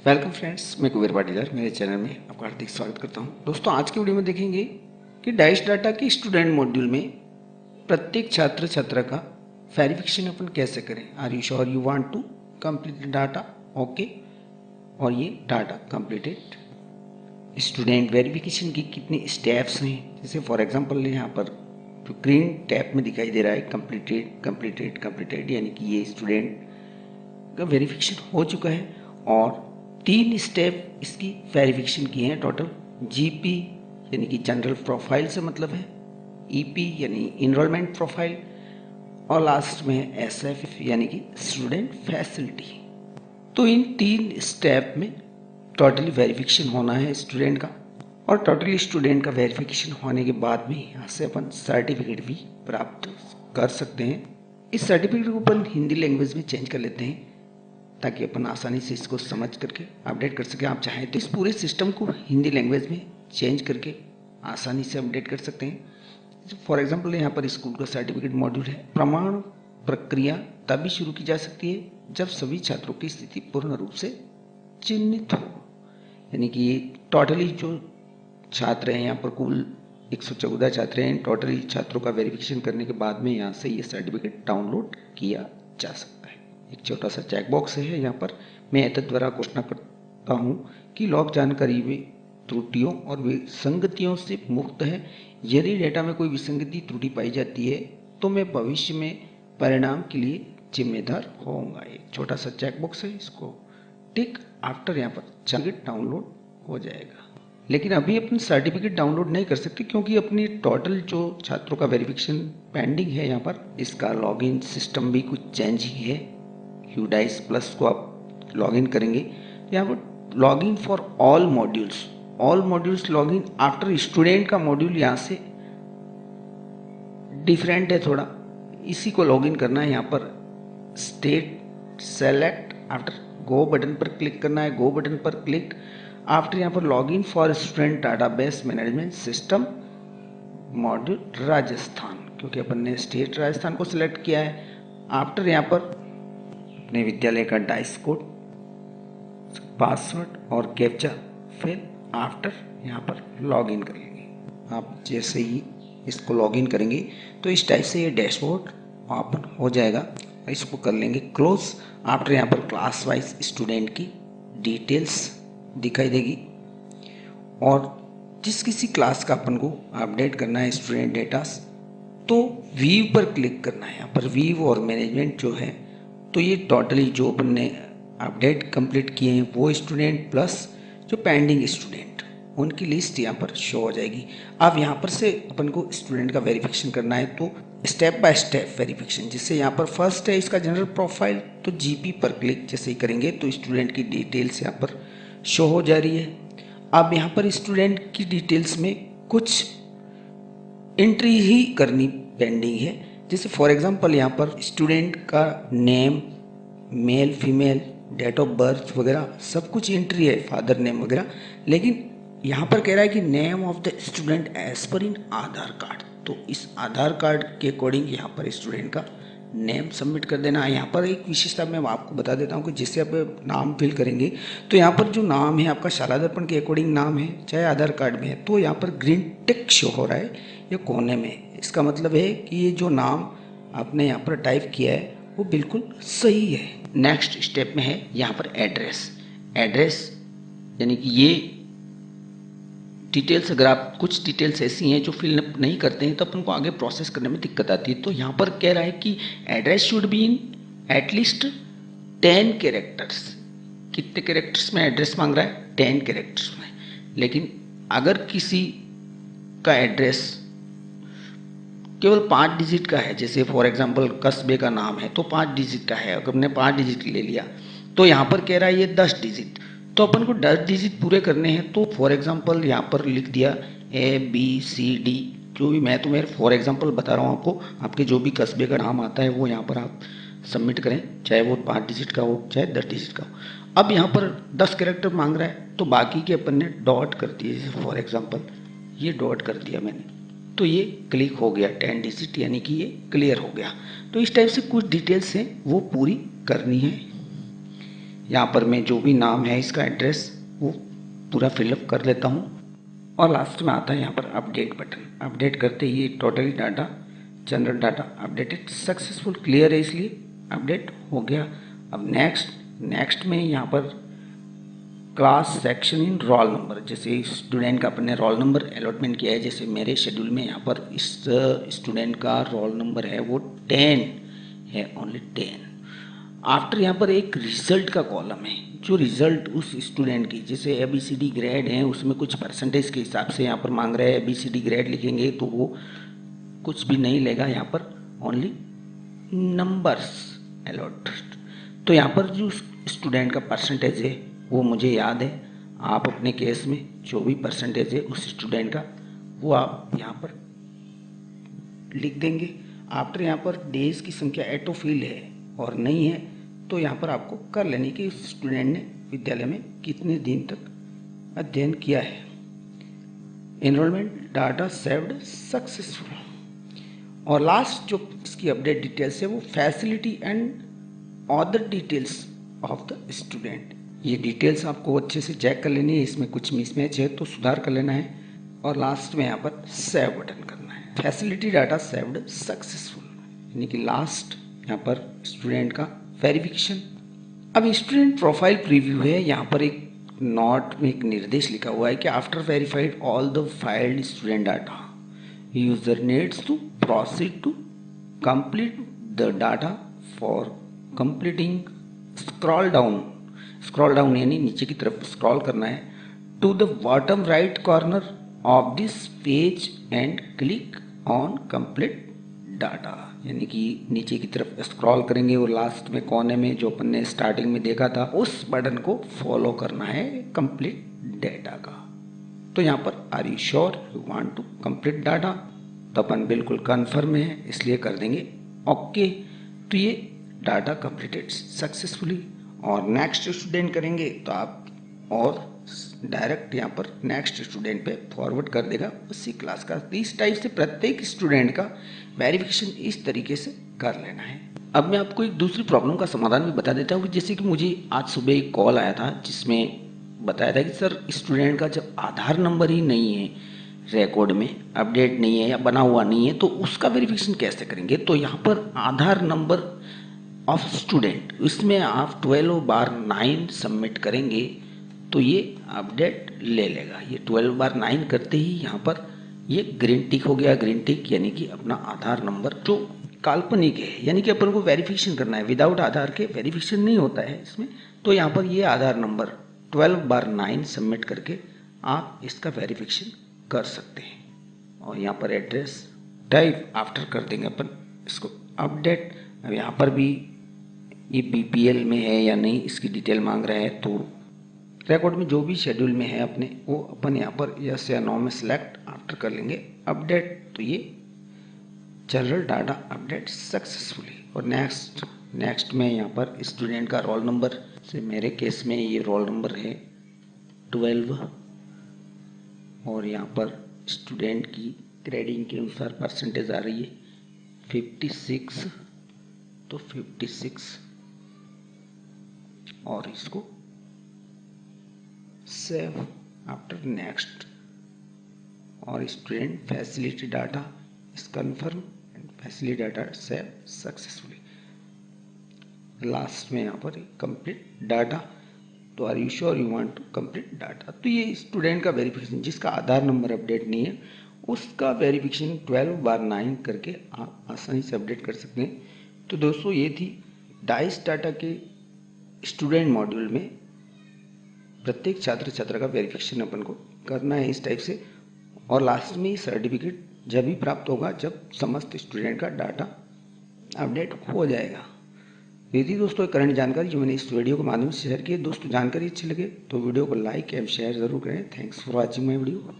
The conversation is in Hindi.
वेलकम फ्रेंड्स, मैं कुबेर पाटीदार मेरे चैनल में आपका हार्दिक स्वागत करता हूं। दोस्तों, आज की वीडियो में देखेंगे कि डाइस डाटा के स्टूडेंट मॉड्यूल में प्रत्येक छात्र छात्रा का वेरिफिकेशन अपन कैसे करें। Are you sure you want to complete data? Okay. और ये डाटा कंप्लीटेड स्टूडेंट वेरिफिकेशन की कितने स्टेप्स हैं, जैसे फॉर एग्जांपल यहाँ पर जो ग्रीन टैब में दिखाई दे रहा है कंप्लीटेड कंप्लीटेड कंप्लीटेड, यानी कि ये स्टूडेंट का वेरिफिकेशन हो चुका है। और 3 स्टेप इसकी वेरिफिकेशन की हैं टोटल। जीपी यानी कि जनरल प्रोफाइल से मतलब है, ईपी यानी इनरोलमेंट प्रोफाइल, और लास्ट में है एसएफ यानी कि स्टूडेंट फैसिलिटी। तो इन 3 स्टेप में टोटली वेरिफिकेशन होना है स्टूडेंट का, और टोटली स्टूडेंट का वेरिफिकेशन होने के बाद में यहाँ से अपन सर्टिफिकेट भी प्राप्त कर सकते हैं। इस सर्टिफिकेट को अपन हिंदी लैंग्वेज में चेंज कर लेते हैं ताकि अपन आसानी से इसको समझ करके अपडेट कर सकें। आप चाहें तो इस पूरे सिस्टम को हिंदी लैंग्वेज में चेंज करके आसानी से अपडेट कर सकते हैं। फॉर एग्जांपल यहाँ पर स्कूल का सर्टिफिकेट मॉड्यूल है। प्रमाण प्रक्रिया तभी शुरू की जा सकती है जब सभी छात्रों की स्थिति पूर्ण रूप से चिन्हित हो, यानी कि टोटली जो छात्र हैं यहाँ पर कुल 114 छात्र हैं। टोटली छात्रों का वेरिफिकेशन करने के बाद में यहाँ से ये सर्टिफिकेट डाउनलोड किया जा सकता है। एक छोटा सा चेक बॉक्स है यहाँ पर। मैं एतद द्वारा घोषणा करता हूँ कि लॉग जानकारी में त्रुटियों और विसंगतियों से मुक्त है। यदि डेटा में कोई विसंगति त्रुटि पाई जाती है तो मैं भविष्य में परिणाम के लिए जिम्मेदार होऊंगा। एक छोटा सा चेक बॉक्स है, इसको टिक आफ्टर यहाँ पर सर्टिफिकेट डाउनलोड हो जाएगा। लेकिन अभी अपन सर्टिफिकेट डाउनलोड नहीं कर सकते क्योंकि अपनी टोटल जो छात्रों का वेरिफिकेशन पेंडिंग है यहाँ पर, इसका लॉगिन सिस्टम भी कुछ चेंज ही है। यूडाइस प्लस को आप लॉगिन करेंगे तो यहाँ पर login for all modules login after student का मॉड्यूल यहाँ से डिफरेंट है थोड़ा, इसी को लॉगिन करना है। यहाँ पर स्टेट सेलेक्ट आफ्टर गो बटन पर क्लिक करना है। गो बटन पर क्लिक आफ्टर यहाँ पर login for student database management system module Rajasthan, क्योंकि अपन ने स्टेट राजस्थान को सिलेक्ट किया है। आफ्टर यहाँ पर अपने विद्यालय का डाइस कोड, पासवर्ड और कैप्चा, फिर आफ्टर यहाँ पर लॉगिन करेंगे। आप जैसे ही इसको लॉगिन करेंगे तो इस टाइप से ये डैशबोर्ड ओपन हो जाएगा। इसको कर लेंगे क्लोज। आफ्टर यहाँ पर क्लास वाइज स्टूडेंट की डिटेल्स दिखाई देगी, और जिस किसी क्लास का अपन को अपडेट करना है स्टूडेंट डेटास, तो व्यू पर क्लिक करना है। यहाँ पर व्यू और मैनेजमेंट जो है, तो ये टोटली जो अपन ने अपडेट कंप्लीट किए हैं वो स्टूडेंट प्लस जो पेंडिंग स्टूडेंट, उनकी लिस्ट यहाँ पर शो हो जाएगी। अब यहाँ पर से अपन को स्टूडेंट का वेरिफिकेशन करना है, तो स्टेप बाय स्टेप वेरिफिकेशन, जिससे यहाँ पर फर्स्ट है इसका जनरल प्रोफाइल, तो जीपी पर क्लिक जैसे ही करेंगे तो स्टूडेंट की डिटेल्स यहाँ पर शो हो जा रही है। अब यहाँ पर स्टूडेंट की डिटेल्स में कुछ एंट्री ही करनी पेंडिंग है, जैसे फॉर एग्जांपल यहाँ पर स्टूडेंट का name, male female, date of birth वगैरह सब कुछ एंट्री है, फादर नेम वगैरह। लेकिन यहाँ पर कह रहा है कि name of the student as per in Aadhaar card, तो इस आधार कार्ड के अकॉर्डिंग यहाँ पर स्टूडेंट का नेम सबमिट कर देना है। यहाँ पर एक विशेषता मैं आपको बता देता हूँ कि जिससे आप नाम फिल करेंगे तो यहाँ पर जो नाम है आपका शाला दर्पण के अकॉर्डिंग नाम है, चाहे आधार कार्ड में है, तो यहाँ पर ग्रीन टिक शो हो रहा है ये कोने में। इसका मतलब है कि ये जो नाम आपने यहाँ पर टाइप किया है वो बिल्कुल सही है। नेक्स्ट स्टेप में है यहाँ पर एड्रेस यानी कि ये डिटेल्स, अगर आप कुछ डिटेल्स ऐसी हैं जो फिल नहीं करते हैं तो अपन को आगे प्रोसेस करने में दिक्कत आती है। तो यहाँ पर कह रहा है कि address should be in at least 10 characters. कितने कैरेक्टर्स में एड्रेस मांग रहा है? 10 कैरेक्टर्स में। लेकिन अगर किसी का एड्रेस केवल 5 डिजिट का है, जैसे फॉर एग्जांपल कस्बे का नाम है तो 5 डिजिट का है, अगर हमने 5 डिजिट ले लिया तो यहाँ पर कह रहा है ये 10 डिजिट, तो अपन को 10 डिजिट पूरे करने हैं। तो फॉर एग्जांपल यहाँ पर लिख दिया ABCD, जो भी, मैं तो मेरे फॉर एग्जांपल बता रहा हूँ आपको, आपके जो भी कस्बे का नाम आता है वो यहाँ पर आप सबमिट करें, चाहे वो 5 डिजिट का हो चाहे 10 डिजिट का हो। अब यहाँ पर 10 कैरेक्टर मांग रहा है तो बाकी के अपन ने डॉट कर दिए, जैसे फॉर एग्जाम्पल ये डॉट कर दिया मैंने, तो ये क्लिक हो गया 10 डिजिट, यानी कि ये क्लियर हो गया। तो इस टाइप से कुछ डिटेल्स हैं वो पूरी करनी है। यहाँ पर मैं जो भी नाम है इसका एड्रेस वो पूरा फिलअप कर लेता हूँ और लास्ट में आता है यहाँ पर अपडेट बटन। अपडेट करते ही totally data general data updated successful clear है, इसलिए अपडेट हो गया। अब नेक्स्ट में यहाँ पर class section in roll number, जैसे स्टूडेंट का अपने रोल नंबर अलॉटमेंट किया है। जैसे मेरे शेड्यूल में यहाँ पर इस स्टूडेंट का रोल नंबर है वो 10 है, ओनली 10। आफ्टर यहाँ पर एक रिजल्ट का कॉलम है, जो रिजल्ट उस स्टूडेंट की, जैसे ABCD ग्रेड है उसमें कुछ परसेंटेज के हिसाब से यहाँ पर मांग रहे हैं ABCD ग्रेड लिखेंगे तो वो कुछ भी नहीं लेगा, यहाँ पर ओनली नंबर्स अलॉट। तो यहाँ पर जो स्टूडेंट का परसेंटेज है वो मुझे याद है, आप अपने केस में जो भी परसेंटेज है उस स्टूडेंट का वो आप यहाँ पर लिख देंगे। आफ्टर यहाँ पर डेज की संख्या एटोफिल है और नहीं है तो यहाँ पर आपको कर लेनी कि उस स्टूडेंट ने विद्यालय में कितने दिन तक अध्ययन किया है। Enrolment data saved successful. और लास्ट जो इसकी अपडेट डिटेल्स है वो facility and other details of the student. ये डिटेल्स आपको अच्छे से चेक कर लेनी है, इसमें कुछ मिसमैच है तो सुधार कर लेना है और लास्ट में यहाँ पर सेव बटन करना है। फैसिलिटी डाटा सेव्ड सक्सेसफुल, यानी कि लास्ट यहाँ पर स्टूडेंट का वेरिफिकेशन। अब स्टूडेंट प्रोफाइल प्रीव्यू है, यहाँ पर एक नोट में एक निर्देश लिखा हुआ है कि after verified all the filled student data user needs to proceed to complete the data. For completing scroll down यानी नीचे की तरफ स्क्रॉल करना है to the bottom right corner of this page and click on complete data, यानी कि नीचे की तरफ स्क्रॉल करेंगे और लास्ट में कोने में जो अपन ने स्टार्टिंग में देखा था उस बटन को फॉलो करना है कंप्लीट डाटा का। तो यहाँ पर are you sure you want to complete data, तो अपन बिल्कुल कन्फर्म है इसलिए कर देंगे ओके। तो ये डाटा कंप्लीटेड सक्सेसफुली। और नेक्स्ट स्टूडेंट करेंगे तो आप और डायरेक्ट यहाँ पर नेक्स्ट स्टूडेंट पे फॉरवर्ड कर देगा उसी क्लास का। इस टाइप से प्रत्येक स्टूडेंट का वेरिफिकेशन इस तरीके से कर लेना है। अब मैं आपको एक दूसरी प्रॉब्लम का समाधान भी बता देता हूँ। जैसे कि मुझे आज सुबह एक कॉल आया था जिसमें बताया था कि सर स्टूडेंट का जब आधार नंबर ही नहीं है, रिकॉर्ड में अपडेट नहीं है या बना हुआ नहीं है तो उसका वेरिफिकेशन कैसे करेंगे। तो यहाँ पर आधार नंबर ऑफ स्टूडेंट, इसमें आप 12/9 सबमिट करेंगे तो ये अपडेट ले लेगा। ये 12/9 करते ही यहाँ पर ये ग्रीन टिक हो गया। ग्रीन टिक यानी कि अपना आधार नंबर जो काल्पनिक है, यानी कि अपन को वेरिफिकेशन करना है, विदाउट आधार के वेरिफिकेशन नहीं होता है इसमें। तो यहाँ पर ये आधार नंबर 12/9 सबमिट करके आप इसका वेरिफिकेशन कर सकते हैं। और यहाँ पर एड्रेस टाइप आफ्टर कर देंगे अपन इसको अपडेट। अब यहाँ पर भी ये BPL में है या नहीं इसकी डिटेल मांग रहा है, तो रिकॉर्ड में जो भी शेड्यूल में है अपने वो अपन यहाँ पर यस या नो में सिलेक्ट आफ्टर कर लेंगे अपडेट। तो ये जनरल डाटा अपडेट सक्सेसफुली। और नेक्स्ट में यहाँ पर स्टूडेंट का रोल नंबर, से मेरे केस में ये रोल नंबर है 12 और यहाँ पर स्टूडेंट की ग्रेडिंग के अनुसार परसेंटेज आ रही है 56, तो 56 और इसको सेव आफ्टर नेक्स्ट। और student facility data is confirm and facility data save successfully. Last में यहाँ पर कंप्लीट डाटा, तो are you sure you want to complete data. तो ये स्टूडेंट का वेरिफिकेशन, जिसका आधार नंबर अपडेट नहीं है उसका वेरिफिकेशन 12/9 करके आप आसानी से अपडेट कर सकते हैं। तो दोस्तों ये थी डाइस डाटा के स्टूडेंट मॉड्यूल में प्रत्येक छात्र छात्रा का वेरिफिकेशन अपन को करना है इस टाइप से। और लास्ट में सर्टिफिकेट जब भी प्राप्त होगा जब समस्त स्टूडेंट का डाटा अपडेट हो जाएगा। ये थी दोस्तों करंट जानकारी जो मैंने इस वीडियो के माध्यम से शेयर की। दोस्तों जानकारी अच्छी लगे तो वीडियो को लाइक एंड शेयर जरूर करें। Thanks for watching my video.